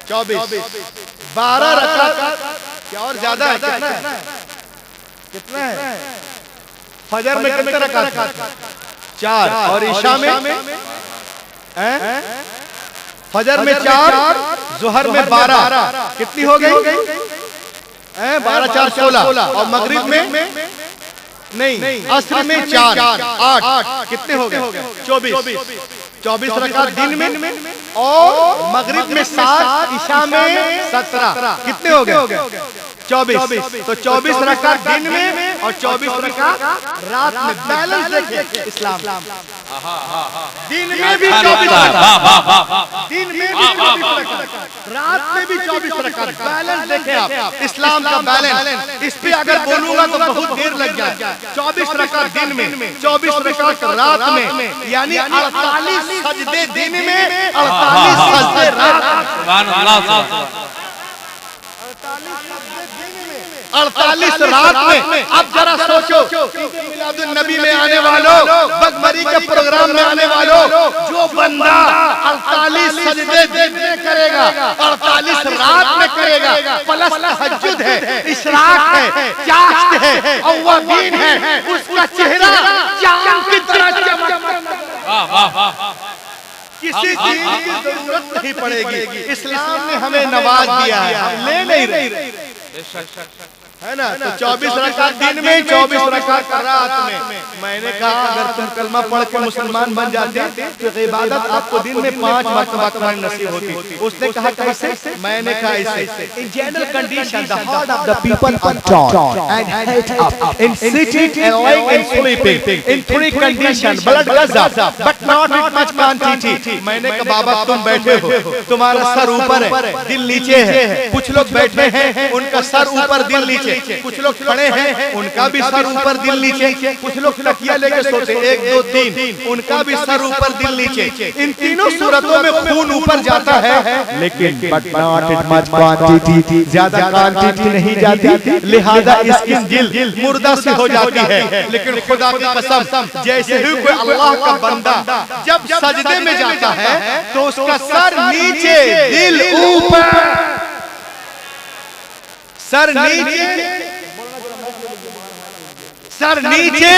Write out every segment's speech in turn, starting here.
24, 12 रकात क्या और ज्यादा है? कितना है? फजर में कितने रकात? 4 और ईशा में फजर में 4, जोहर में 12, कितनी हो गई? 12 4 16 और मगरिब में नहीं, असर में 4 8, कितने हो गए? 24 रकात दिन में और मगरिब में 7, ईशा में 17, कितने हो गए? 24। तो 24 रकात दिन में और 24 रकात रात में। बैलेंस देखिए इस्लाम। दिन में भी 24 रकात, दिन में भी 24 रकात, रात में भी 24 रकात। बैलेंस देखें आप, इस्लाम का बैलेंस। इस पे अगर बोलूंगा तो बहुत देर लग जाए। 24 रकात दिन में, 24 रकात रात में, यानी 48 सजदे दिन में, 48 सजदे रात में। 48 रात में। अब जरा सोचो, मिलादुन नबी में आने वालों, बगमरी के प्रोग्राम में आने वालों, जो बंदा 48 सजदे दिन में करेगा, 48 रात में करेगा, प्लस तहज्जुद है, इशराक है, चाश्त है, अव्वाबीन है, उसका चेहरा चांद की तरह चमकता, किसी चीज की जरूरत नहीं पड़ेगी। इस्लाम ने हमें नवाज दिया है, हम ले नहीं रहे, है ना? तो 24 रकात दिन में, 24 रकात रात में। मैंने कहा अगर तुम कलमा पढ़ के मुसलमान बन जाते तो इबादत आपको दिन में 5 मरतबा करनी नसीब होती। उसने कहा कैसे? मैंने कहा ऐसे, in general condition the heart of the people are torn and head up in sitting and lying and sleeping in 3 condition blood goes up but not with much quantity। मैंने कहा बाबा तुम बैठे हो, तुम्हारा सर ऊपर है, दिल नीचे है। कुछ लोग बैठे हैं, उनका सर ऊपर दिल नीचे। कुछ लोग खड़े हैं, उनका भी सर ऊपर दिल नीचे। कुछ लोग तकिया लेके सोते, 1 2 3, उनका भी सर ऊपर दिल नीचे। इन तीनों सूरतों में खून ऊपर जाता है, लेकिन but not in much quantity, ज्यादा क्वांटिटी नहीं जाती, लिहाजा इसकी दिल मुर्दा से हो जाती है। लेकिन खुदा की कसम, जैसे ही कोई अल्लाह का बंदा जब सजदे में जाता है तो उसका सर नीचे दिल ऊपर, सर नीचे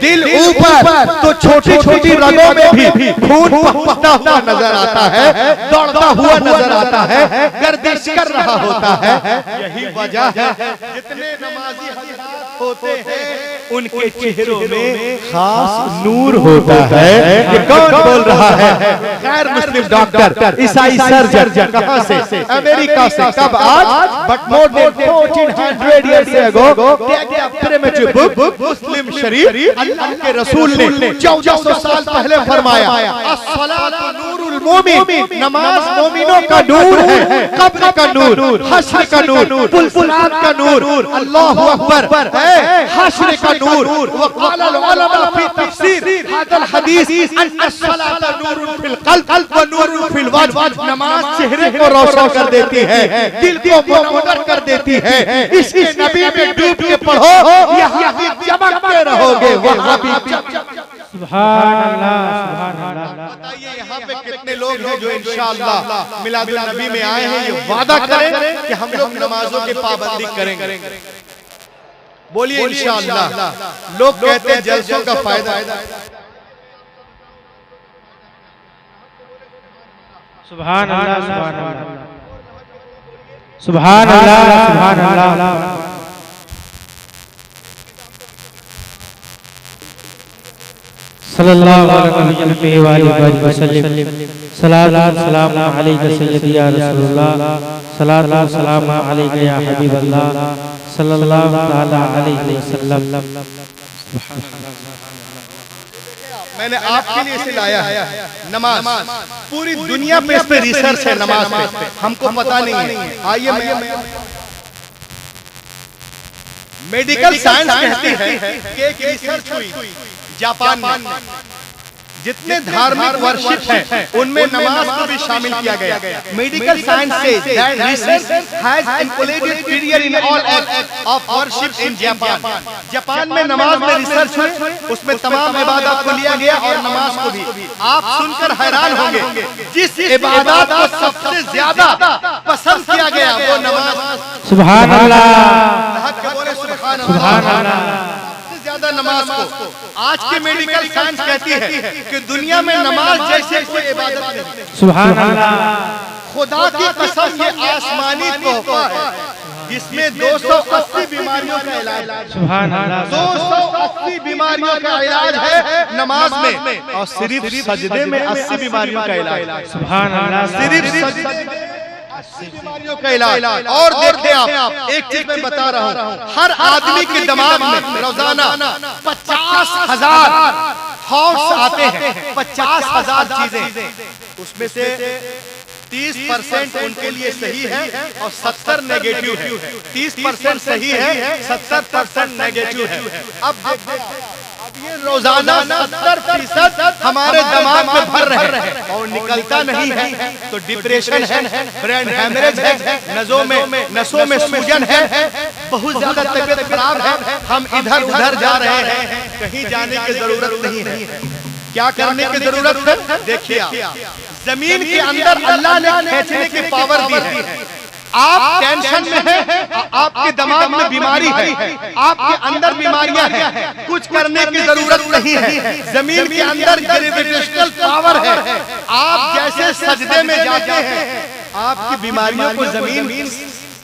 दिल ऊपर। तो छोटी छोटी रगों में भी खून बहता हुआ नजर आता है, दौड़ता हुआ नजर आता है, गर्दिश कर रहा होता है। यही वजह है जितने नमाजी हजरात होते हैं उनके चेहरों में खास नूर होता है। ये कौन बोल रहा है? गैर मुस्लिम डॉक्टर, ईसाई सर्जन। कहां से? अमेरिका से। कब? आज, but more than 1400 years ago take a primitive book, मुस्लिम शरीफ, अल्लाह के रसूल ने 1400 साल पहले फरमाया, अस्सलातु नूरुल मोमिन, नमाज मोमिनों का नूर है। कब्र का नूर, हश्र का नूर, फुलफुलात का नूर, अल्लाहु अकबर, हश्र का नूर। वक़ाल उलमा फी तफसीर हादल हदीस अन अस्सलातु नूरुन फिल क़ल्ब व नूरुन फिल वज्ह। नमाज चेहरे को रोशन कर देती है, दिल को मुनव्वर कर देती है। इसके नबी में डूब के पढ़ो, यहाँ भी चमकते रहोगे, वहाँ भी। सुभान अल्लाह, सुभान अल्लाह। बताइए यहाँ पे कितने लोग हैं जो इंशाअल्लाह मिलादुन नबी में आए हैं, ये वादा करें कि हम लोग नमाजों की पाबंदी करेंगे। बोलिए इंशाअल्लाह। लोग कहते हैं जलसों का फायदा। सुभान अल्लाह, सुभान अल्लाह, सुभान अल्लाह, सुभान अल्लाह। सल्लल्लाहु अलैहि वसल्लम। सलात सलाम अलैका सय्यदी या रसूलल्लाह, सलात सलाम अलैका या हबीबल्लाह, सल्लल्लाहु तआला अलैहि वसल्लम। मैंने आपके लिए इसे लाया है। नमाज पूरी दुनिया पे इस पे रिसर्च है, नमाज पे हमको पता नहीं है। आइए मैं मेडिकल साइंस कहती है कि एक रिसर्च हुई जापान में। जितने धार्मिक वर्शिप हैं उनमें नमाज को भी शामिल किया गया। Medical science says that research has included period in all acts of worship in Japan. Japan में नमाज में रिसर्च हुई, उसमें तमाम इबादत को लिया गया और नमाज को भी। आप सुनकर हैरान होंगे, जिस इबादत को सबसे ज्यादा पसंद किया गया वो नमाज। सुभान अल्लाह, बोले सुभान अल्लाह। ज्यादा नमाज को आज के मेडिकल साइंस कहती है कि दुनिया में नमाज जैसे कोई इबादत नहीं। सुभान अल्लाह। खुदा की कसम, ये आसमानी तोहफा है जिसमें 280 बीमारियों का इलाज है। सुभान अल्लाह। 280 बीमारियों का इलाज है नमाज में, और सिर्फ सजदे में 80 बीमारियों का इलाज। सुभान अल्लाह। सिर्फ सजदे में 80 बीमारियों का इलाज। और देखिए आप, एक चीज मैं बता रहा हूँ, हर आदमी के दिमाग में रोजाना 50,000 थॉट्स आते हैं, 50,000 चीजें। उसमें से 30% उनके लिए सही है और 70 नेगेटिव है। 30% सही है, 70% नेगेटिव है। अब ये रोजाना 70% हमारे दिमाग में भर रहे हैं और निकलता नहीं है, तो डिप्रेशन है, ब्रेन हैमरेज है, नसों में सूजन है, बहुत ज्यादा तबीयत खराब है, हम इधर उधर जा रहे हैं। कहीं जाने की जरूरत नहीं है, क्या करने की जरूरत है? देखिए, जमीन के अंदर अल्लाह ने खींचने की पावर दी है। आप टेंशन में हैं, आपके दिमाग में बीमारी है, आपके अंदर बीमारियां हैं, कुछ करने की जरूरत नहीं है। जमीन के अंदर ग्रेविटेशनल पावर है। आप जैसे सजदे में जाते हैं, आपकी बीमारियों को जमीन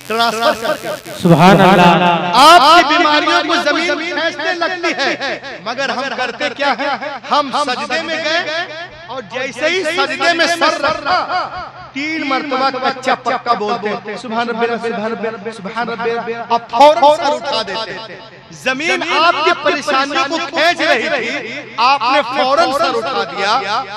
ट्रांसफर करती है। सुभान अल्लाह। आपकी बीमारियों को जमीन खींचने लगती है, मगर हम करते क्या है? हम सजदे में गए और जैसे ही सजदे में सर रखा, 3 मरतबा कच्चा पक्का बोलते हैं, सुभान रब्बिल सुभान रब्बिल सुभान रब्बिल, अब फौरन सर उठा देते। जमीन आपकी परेशानियों को खींच रही थी, आपने फौरन सर उठा दिया।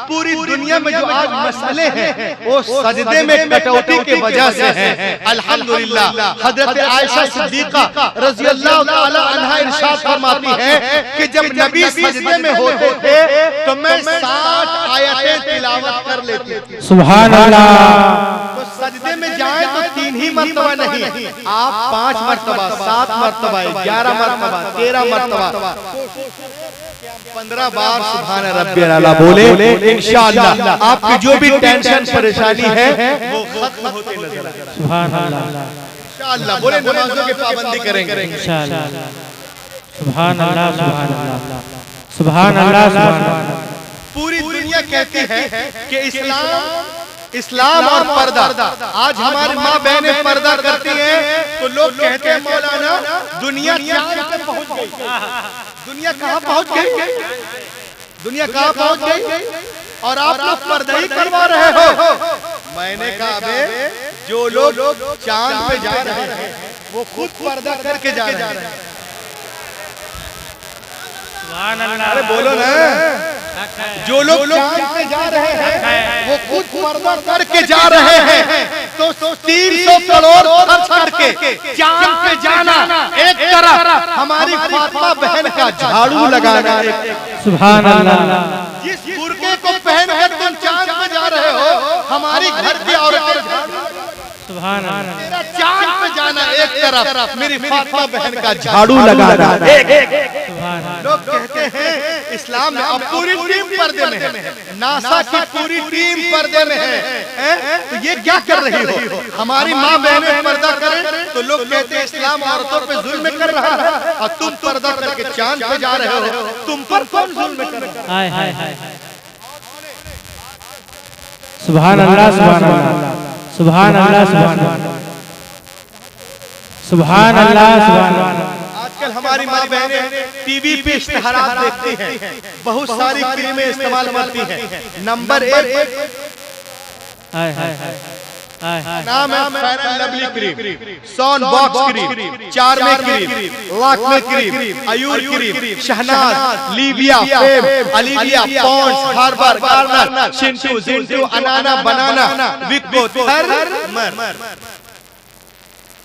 पूरी दुनिया में जो आज मसले हैं वो सजदे में कटौती की वजह से हैं। अल्हम्दुलिल्लाह, हजरत आयशा सिद्दीका रज़ियल्लाहु ताला अन्हा इरशाद फरमाती है कि जब नबी सजदे में होते थे तो मैं 60 आयतें तिलावत कर लेती थी। सुभान अल्लाह। तो सजदे में जाए तो 3 ही मरतबा नहीं, आप 5 मरतबा, 7 मरतबा, 11 मरतबा, 13 मरतबा, 15 बार सुभान रब्बिल आला बोले, इंशाअल्लाह आपकी जो भी टेंशन परेशानी है वो खत्म होते नजर आएगा। सुभान अल्लाह। इंशाअल्लाह बोले, नमाजों की पाबंदी करेंगे इंशाअल्लाह। सुभान अल्लाह, सुभान अल्लाह, सुभान अल्लाह, सुभान अल्लाह। पूरी दुनिया कहती है कि इस्लाम और पर्दा। आज हमारी माँ बहनें पर्दा करती हैं तो लोग कहते हैं मौलाना दुनिया चांद पे पहुंच गई। दुनिया कहाँ पहुंच गई? दुनिया कहाँ पहुंच गई? और आप लोग पर्दा ही करवा रहे हो। मैंने कहा बे, जो लोग चांद पे जा रहे हैं वो खुद पर्दा करके जा रहे हैं। अरे बोलो ना, जो लोग चांद पे जा रहे हैं वो खुद पर्दा करके जा रहे हैं, तो 300 करोड़ खर्च करके चांद पे जाना एक तरफ, हमारी फातिमा बहन का झाड़ू लगाना एक। सुभान अल्लाह। जिस बुर्के को पहनकर तुम चांद पे जा रहे हो, हमारी घर की औरतें सुभान अल्लाह। चांद पे जाना एक तरफ, मेरी फातिमा बहन का झाड़ू लगाना एक। लोग कहते हैं इस्लाम में, अब पूरी टीम पर्दे में है, नासा की पूरी टीम पर्दे में है, तो ये क्या कर रही हो? हमारी माँ बहनें पर्दा करें तो लोग कहते हैं इस्लाम औरतों पे जुल्म कर रहा है, और तुम पर्दा करके चांद पे जा रहे हो, तुम पर कौन जुल्म कर रहा है? हाय हाय हाय। सुभान अल्लाह, सुभान अल्लाह, सुभान अल्लाह, सुभान अल्लाह, सुभान अल्लाह, सुभान अल्लाह। आजकल हमारी माँ बहनें टीवी पे इश्तिहारात देखती हैं, बहुत सारी क्रीमें इस्तेमाल करती हैं। Number 1 hi hi hi hi. नाम है फेयर एंड लवली क्रीम, सॉन बॉक्स क्रीम, चार्मे cream, Lakme cream, Ayur cream, Shahnaz, लिविया, फेम, अलिविया, पॉन्ड्स, हार्बर, गार्नर, शिंटू, जिंटू, अनाना, बनाना, विको, थर्मर।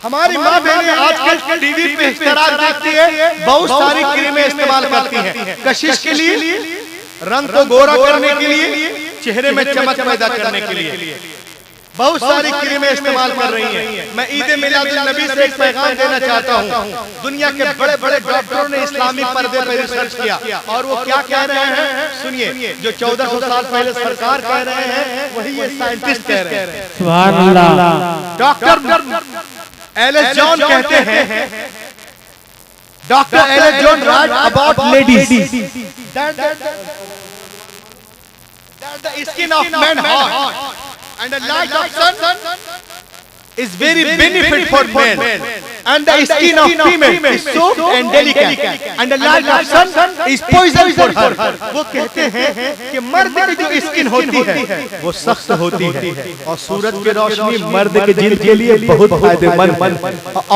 हमारी माँ बहनें आजकल टीवी पे इश्तिहार देखती है, बहुत सारी क्रीमें इस्तेमाल करती हैं। कशिश के लिए रंग को गोरा करने के लिए, चेहरे में चमक पैदा करने के लिए बहुत सारी क्रीमें इस्तेमाल कर रही हैं। मैं ईद मिलादुन नबी से एक पैगाम देना चाहता हूँ। दुनिया के बड़े बड़े डॉक्टरों ने इस्लामिक पर्दे पर रिसर्च किया और वो क्या कह रहे हैं सुनिए। जो 1400 साल पहले सरकार कह रहे हैं वही ये साइंटिस्ट कह रहे हैं। सुभान अल्लाह। डॉक्टर एलिस जॉन कहते हैं, doctor Alice John write about ladies that the skin of man hot and the light of sun is very benefit for men and the skin of female is soft and delicate and the light of sun is poison for her। वो कहते हैं कि मर्द की जो skin होती है वो सख्त होती है और सूरज की रोशनी मर्द के जिल्द के लिए बहुत फायदेमंद,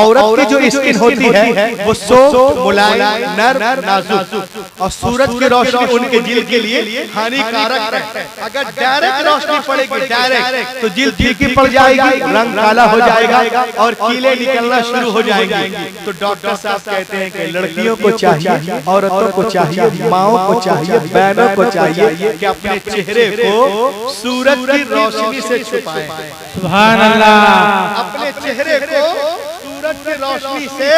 औरत की जो स्किन होती है वो सॉफ्ट मुलायम नर्म नाजुक और सूरज की रोशनी उनके जिल्द के लिए हानिकारक है। अगर डायरेक्ट रोशनी पड़ेगी डायरेक्ट तो जिल्द फीकी पड़ जाएगी, रंग काला हो जाएगा और कीले निकलना शुरू हो जाएंगे। तो डॉक्टर साहब कहते हैं कि लड़कियों को चाहिए, औरतों को चाहिए, माओं को चाहिए, बहनों को चाहिए कि अपने चेहरे को सूरज की रोशनी से छुपाएं। सुभान अल्लाह। अपने चेहरे को सूरज की रोशनी से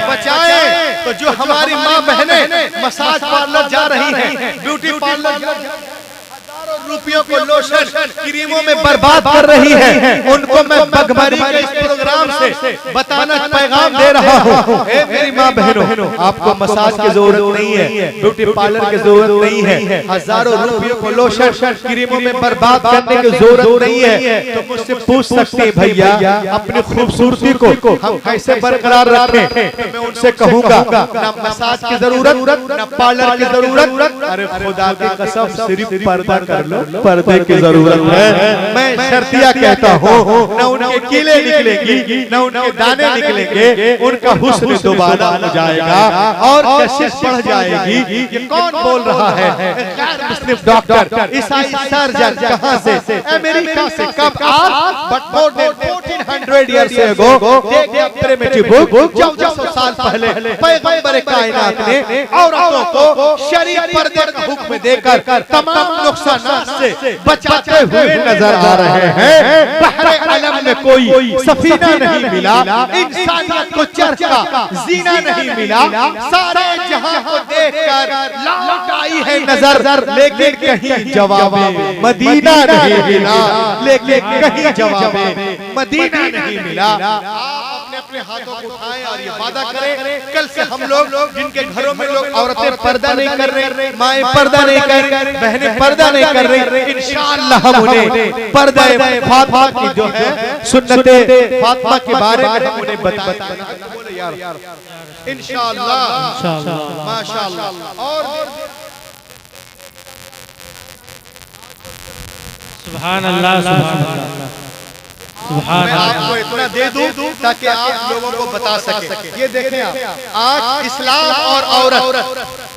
बचाएं। तो जो हमारी माँ बहनें मसाज पार्लर जा रही हैं, ब्यूटी पार्लर रुपयों को लोशन क्रीमों में बर्बाद कर रही है, उनको मैं बगमरी के इस प्रोग्राम से बताना पैगाम दे रहा हूँ। मेरी माँ बहनों, आपको मसाज की जरूरत नहीं है, ब्यूटी पार्लर की जरूरत नहीं है, हजारों रुपयों को लोशन क्रीमों में बर्बाद करने की जरूरत नहीं है। तो मुझसे पूछ सकते हैं भैया अपनी खूबसूरती को हम कैसे बरकरार रखें? तो मैं उनसे कहूँगा न मसाज की जरूरत न पार्लर की जरूरत, अरे खुदा की कसम सिर्फ पर्दा कर लो, पर्दे की जरूरत है। मैं शर्तिया कहता हूँ न उनके कीले निकलेंगी न उनके दाने निकलेंगे, उनका हुस्न दोबारा हो जाएगा और कशिश बढ़ जाएगी। ये कौन बोल रहा है? मुस्लिम डॉक्टर, ईसाई सर्जन, कहाँ से? अमेरिका से। कब? आज but more than 1400 years ago, 1400 साल पहले पैगंबर कायनात ने औरतों को शरीय पर्दे का हुक्म देकर तमाम नुकसान से बचाते हुए नजर आ रहे हैं। बहरे आलम में कोई सफीना नहीं मिला, इंसानियत को चर्च का जीना नहीं मिला, सारे जहां को देखकर लौट आई है नजर, लेकिन कहीं जवाबे मदीना नहीं मिला, लेकिन कहीं जवाबे मदीना नहीं मिला। अपने अपने हाथों को उठाएं और ये वादा करें कल से हम लोग जिनके घरों में लोग औरतें पर्दा नहीं कर रही, माएं पर्दा नहीं कर रही, बहनें पर्दा नहीं कर रही, इंशाअल्लाह हम उन्हें पर्दा फातिमा की जो है सुन्नते फातिमा के बारे में हम उन्हें बताएं इंशाअल्लाह माशाअल्लाह। और सुभान अल्लाह, सुभान अल्लाह, सुभान मैं आपको इतना दे दूं ताकि आप लोगों को बता सके। ये देखें आप, आज इस्लाम और औरत,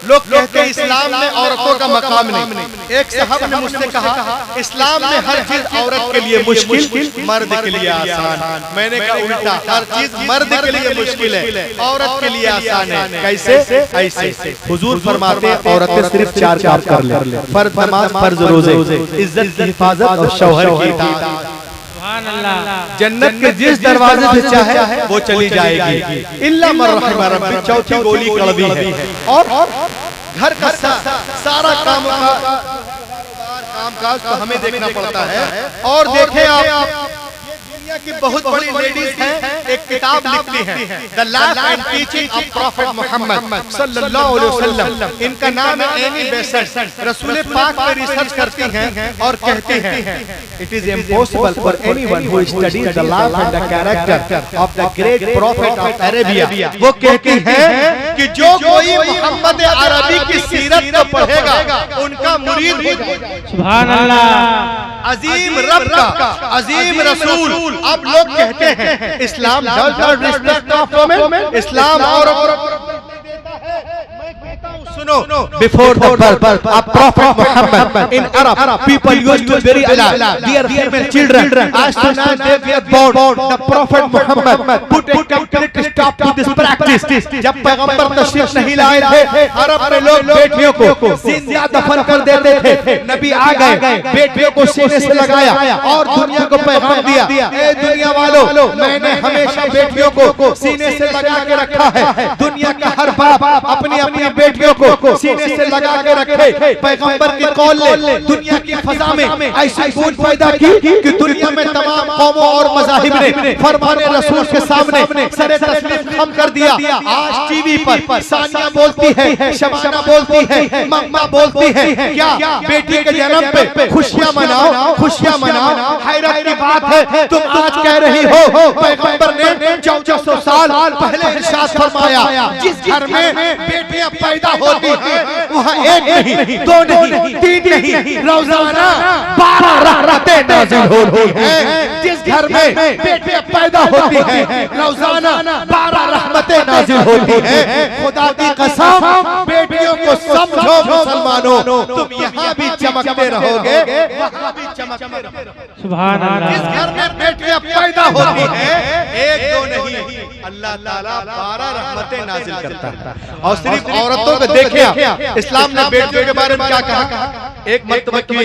लोग कहते हैं इस्लाम में औरतों का मकाम नहीं। एक साहब ने मुझसे कहा इस्लाम में हर चीज औरत के लिए मुश्किल, मर्द के लिए आसान। मैंने कहा उल्टा, हर चीज मर्द के लिए मुश्किल है, औरत के लिए आसान है। कैसे? ऐसे हुजूर फरमाते हैं औरतें सिर्फ 4 काम कर ले, फर्ज नमाज, फर्ज रोजे, इज्जत की हिफाजत और शौहर की इताअत। जन्नत के जिस दरवाजे से चाहे वो चली जाएगी, इल्ला मन रहिम रब्बी। चौथी गोली कड़वी है। और घर का सारा कामकाज तो हमें देखना पड़ता है। और देखें आप दुनिया की बहुत बड़ी लेडीज हैं, एक किताब लिखती हैं the life and teaching of prophet Muhammad सल्लल्लाहु अलैहि वसल्लम। इनका नाम है एनी बेसेंट। रसूल पाक पर रिसर्च करती हैं और कहती हैं it is impossible for anyone who studies the life and the character of the great prophet of Arabia. वो कहती हैं कि जो कोई मोहम्मद अरबी की सीरत को पढ़ेगा उनका मुरीद हो जाएगा। सुभान अल्लाह। अजीम रब का अजीम रसूल। अब लोग कहते हैं Islam does not respect of women, इस्लाम औरत देता है। मैं कहता हूं before the birth of Prophet Muhammad in Arab, people used to bury alive their female children. As soon as they were born, the Prophet Muhammad put a complete stop to this practice. जब पैगंबर तशरीफ नहीं लाए थे, अरब में लोग बेटियों को जिंदा दफन कर देते थे। नबी आ गए, बेटियों को सीने से लगाया और दुनिया को पैगाम दिया, ए दुनिया वालों, मैंने हमेशा बेटियों को सीने से लगा के रखा है। दुनिया का हर बाप अपनी अपनी बेटियों को सीने से लगा के रखे। पैगंबर की कौल ने दुनिया की फजा में ऐसी गूंज पैदा की कि दुनिया में तमाम कौमों और मज़ाहिब ने फरमाने रसूल के सामने सरे तस्लीम खम कर दिया। आज टीवी पर सानिया बोलती है, शबाना बोलती है, मम्मा बोलती है, क्या बेटी के जन्म पे खुशियां मनाओ, खुशियां मनाओ। हैरत की बात है, तुम आज कह रही हो पैगंबर ने 1400 साल पहले इरशाद फरमाया, जिस घर में बेटियां पैदा होती हैं वहाँ एक नहीं, दो नहीं, तीन नहीं, रोजाना 12 रहमतें नाज़िल होती हैं। जिस घर में बेटियां पैदा होती हैं रोजाना 12 रहमतें नाज़िल होती हैं। खुदा की कसम, बेटियों को समझो मुसलमानों, तुम यहाँ भी चमकते रहोगे, वहाँ भी चमकते रहोगे। सुभान अल्लाह। जिस घर में बेटियां पैदा होती हैं, एक दो नहीं, अल्लाह ताला 12 रहमतें नाज़िल करता है। और सिर्फ औरतों को देखे, इस्लाम ने बेटियों के बारे में क्या कहा? एक मरतबा की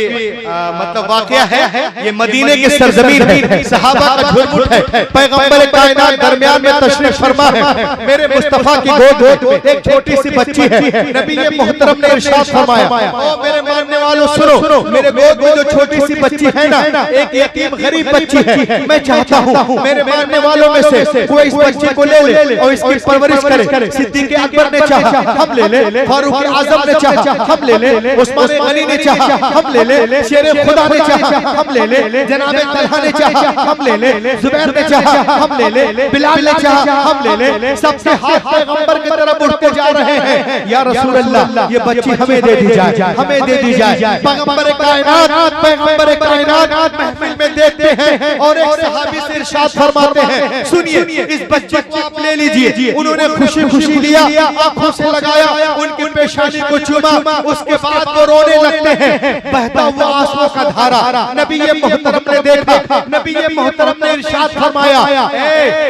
मतलब वाकया है, ये मदीने की सरजमीन है, सहाबा का झुरमुट है, पैगंबर कायनात दरमियान में तशरीफ फरमा है। मेरे मुस्तफा की गोद में एक छोटी सी बच्ची है। नबी ये मोहतरम ने इरशाद फरमाया, ओ मेरे मानने वालों सुनो, मेरे गोद में जो छोटी सी बच्ची है ना, एक यतीम गरीब बच्ची है। मैं चाहता हूँ मेरे मानने वालों में से कोई इस बच्ची को ले ले और इसकी परवरिश करे। सिद्दीक़ अकबर ने चाहा, हम ले ले। फारूक आजम ने चाहा, हम ले ले। उस्मान गनी ने चाहा, हम ले ले। शेर खुदा ने चाहा, हम ले ले। जनाब तलहा ने चाहा, हम ले ले। जुबैर ने चाहा, हम ले ले। बिलाल ने चाहा, हम ले ले। सबसे हाथ पैगंबर की तरफ उठते जा रहे हैं, या रसूल अल्लाह, ये बच्ची हमें दे दी जाए, हमें दे दी जाए। पैगंबर कायनात महफिल में देखते हैं और एक सहाबी से इरशाद फरमाते हैं, सुनिए इस बच्चे को आप ले लीजिए। उन्होंने खुशी खुशी लिया, आंखों से लगाया, उनकी पेशानी को चूमा, उसके बाद वो रोने लगते हैं। बहता हुआ आंसुओं का धारा नबी ये मोहतरम ने देखा। नबी ये मोहतरम ने इरशाद फरमाया,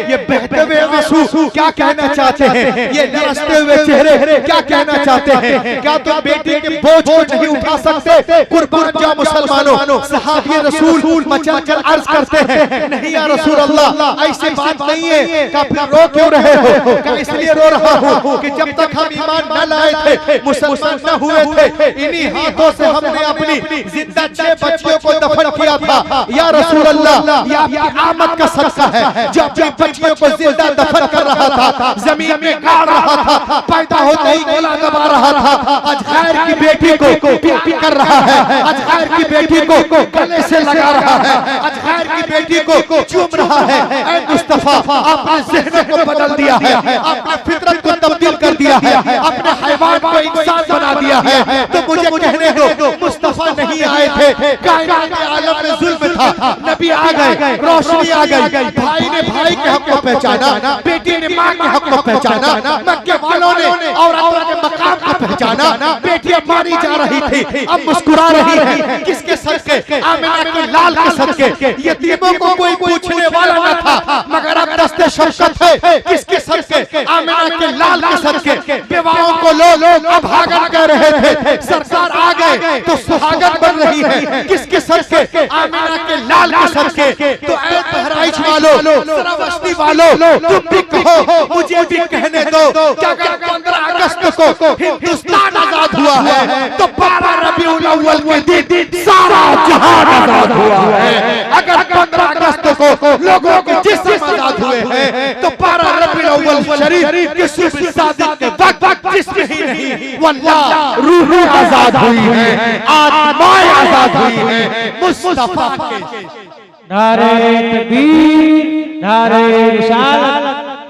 ये बहते हुए आंसू क्या कहना चाहते हैं? ये लरसते हुए चेहरे क्या कहना चाहते हैं? क्या तुम बेटी के बोझ को नहीं उठा सकते? कुर्बान जाओ मुसलमानों। सहाबी रसूल मचलकर अर्ज करते हैं, नहीं या रसूल अल्लाह, ऐसी बात नहीं है। क्या फिर रो क्यों रहे हो? क्या इसलिए रो रहा हूँ कि जब तक हम ईमान न लाए थे, मुसलमान न हुए थे, इन्हीं हाथों से हमने अपनी जिंदा 6 बच्चियों को दफन किया था। या रसूल अल्लाह, ये आपकी आमद का सदका है। जब अपनी बच्चियों को जिंदा दफन कर रहा था, जमीन में गाड़ रहा था, पैदा होते ही गला दबा रहा था। आज गैर की बेटी को प्यार कर रहा है, आज गैर की बेटी को गले से लगा रहा है, आज गैर की बेटी को चूम रहा है। ऐ मुस्तफा, आपने ज़हन को बदल दिया है, आपने फितरत को तब्दील कर दिया है, आपने हैवान को इंसान बना दिया है। तो मुझे कहने दो, मुस्तफा नहीं आए थे, कायनात के आलम में जुल्म था, नबी आ गए, रोशनी आ गई। भाई ने भाई के हक को पहचाना, बेटी ने माँ के हक को पहचाना, मक्के वालों ने औरतों के मकाम को पहचाना। बेटियां मारी जा रही थी, अब मुस्कुरा रही है। किसके सदके? आमिना के लाल के सदके। यतीमों को कोई पूछने वाला न था, मगर अब दस्ते शफ़क़त है। किसके सदके? आमिना के लाल के सदके। बेवाओं को लोग अभागन कह रहे थे, सरकार आ गए तो सुहागन बन रही है। किसके सदके? आमिना के लाल के सदके। तो ऐ बहराइच वालों, श्रावस्ती वालों, तुम भी कहो, मुझे भी कहने दो, क्या 15 अगस्त को हिंदुस्तान आजाद हुआ है तो 12 रबीउल अव्वल के दिन सारा जहान आजाद हुआ है। अगर 15 अगस्त को लोगों के जिस्म आजाद हुए हैं तो 12 रबीउल अव्वल शरीफ की सुबह सादिक के वक्त जिस्म ही नहीं, वल्लाह रूह आजाद हुई है, आत्माएं आजाद हुई है मुस्तफा के। नारे तकबीर, नारे रिसालत,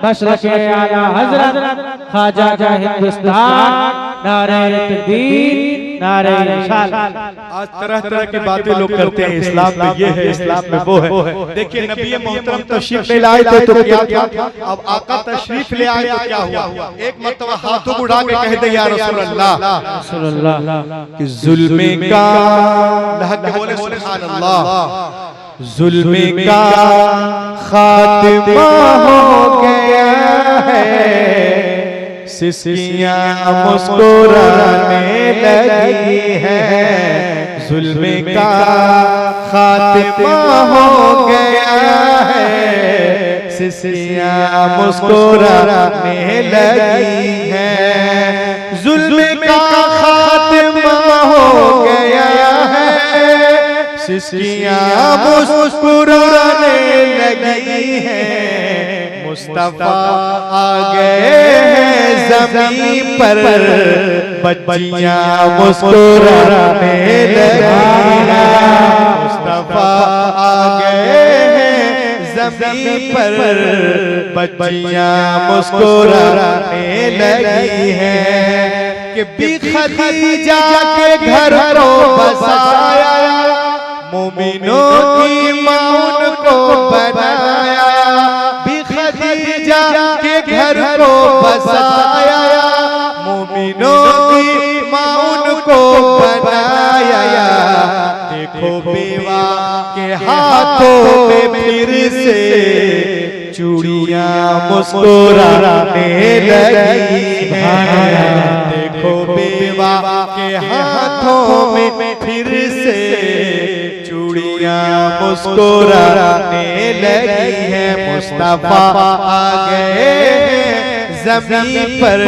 मशरक़े आला हज़रत ख्वाजा हिंदुस्तान। नारे तकबीर, नारे रिसालत। आज तरह तरह की बातें लोग करते हैं, इस्लाम में ये है, इस्लाम में वो है। देखिए नबी मोहतरम तशरीफ ले आए थे तो क्या था, अब आका तशरीफ ले आए तो क्या हुआ, एक मर्तबा हाथों उठा के कह दे या रसूल अल्लाह कि जुल्म का, बोले सुभान अल्लाह, जुल्म का खात्मा हो गया है, सिसकियां मुस्कुराने लगी है, जुल्म का खात्मा हो गया है, सिसकियां मुस्कुराने लगी है, जुल्म का खात्मा हो गया है, सिसकियां मुस्कुराने लगी हैं, मुस्तफा आ गए हैं ज़मीन पर, बच्चियां मुस्कुराने लगी हैं, मुस्तफा आ गए हैं ज़मीन पर, बच्चियां मुस्कुराने लगी हैं, कि भी खदीजा के घर को बसाया, मोमिनों की मां को बनाया, भी खदीजा के घर को बसाया, मोमिनों की मां को बनाया, देखो बेवा के हाथों में फिर से चूड़ियां मुस्कुराने लगी हैं, देखो बेवा के हाथों में फिर से चूड़ियां मुस्कुराने लगी है, मुस्तफा आ गए ज़मीन पर,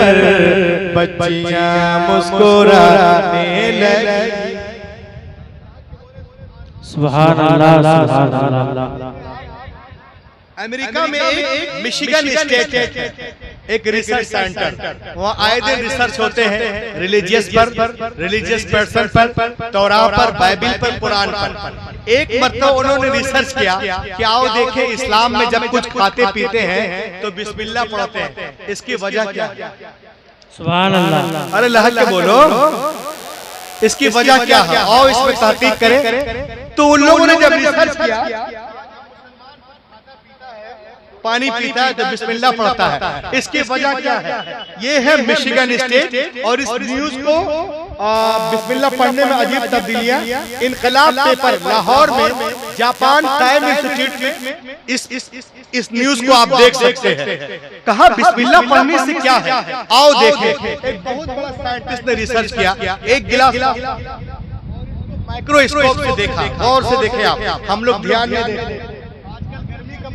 बच्चियां मुस्कुराने लगी। सुभान अल्लाह, सुभान अल्लाह। अमेरिका में एक मिशिगन स्टेट है, एक रिसर्च सेंटर, वहाँ आए दिन रिसर्च होते हैं रिलीजियस पर, रिलीजियस पर्सन पर, तौरात पर, बाइबिल पर, कुरान पर। एक मरतबा उन्होंने रिसर्च किया कि आओ देखें इस्लाम में जब कुछ खाते पीते हैं तो बिस्मिल्लाह पढ़ते हैं, इसकी वजह क्या है? सुभान अल्लाह। अरे लहक के बोलो, इसकी वजह क्या है? आओ इसमें तहकीक करें। तो उन लोगों ने जब रिसर्च किया, पानी पीता है तो बिस्मिल्लाह पढ़ता है, इसकी वजह क्या है? ये है मिशिगन स्टेट, और इस न्यूज को बिस्मिल्लाह पढ़ने में अजीब तब्दीलियां, इनकलाब पेपर लाहौर में, जापान टाइम इंस्टीट्यूट में इस न्यूज को आप देख सकते हैं। कहा बिस्मिल्लाह पढ़ने से क्या है, आओ देखें। एक बहुत बड़ा साइंटिस्ट ने रिसर्च किया, एक गिलास माइक्रोस्कोप से देखा, गौर से देखे आप, हम लोग ध्यान में देखें,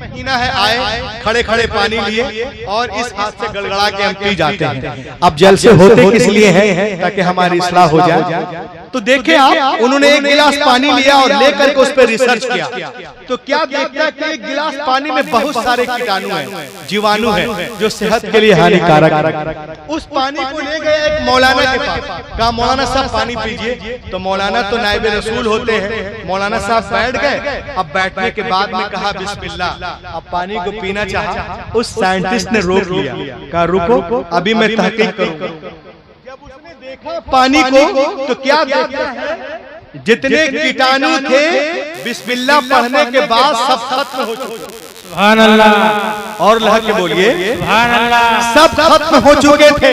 महीना है, आए खड़े खड़े पानी लिए और इस हाथ से गड़गड़ा के हम पी जाते हैं। अब जल से होते किस लिए है? ताकि हमारी इस्लाह हो जाए। तो देखे आप, उन्होंने एक गिलास पानी लिया और लेकर के उस पर रिसर्च किया, तो क्या देखता है कि एक गिलास पानी में बहुत सारे कीटाणु हैं, जीवाणु हैं, जो सेहत के लिए हानिकारक है। उस पानी को ले गए एक मौलाना के पास, कहा मौलाना साहब पानी पीजिए। तो मौलाना तो नायब रसूल होते हैं, मौलाना साहब बैठ गए। अब बैठने के बाद में कहा बिस्मिल्लाह, अब पानी को पीना चाहा। उस साइंटिस्ट ने रोक लिया, कहा रुको, अभी मैं तहकीक करूंगा। जब उसने देखा पानी को तो क्या देखा है, जितने कीटाणु थे बिस्मिल्लाह पढ़ने के बाद सब खत्म हो चुके। सुभान अल्लाह। और लहक के बोलिए सुभान अल्लाह। सब खत्म हो चुके थे।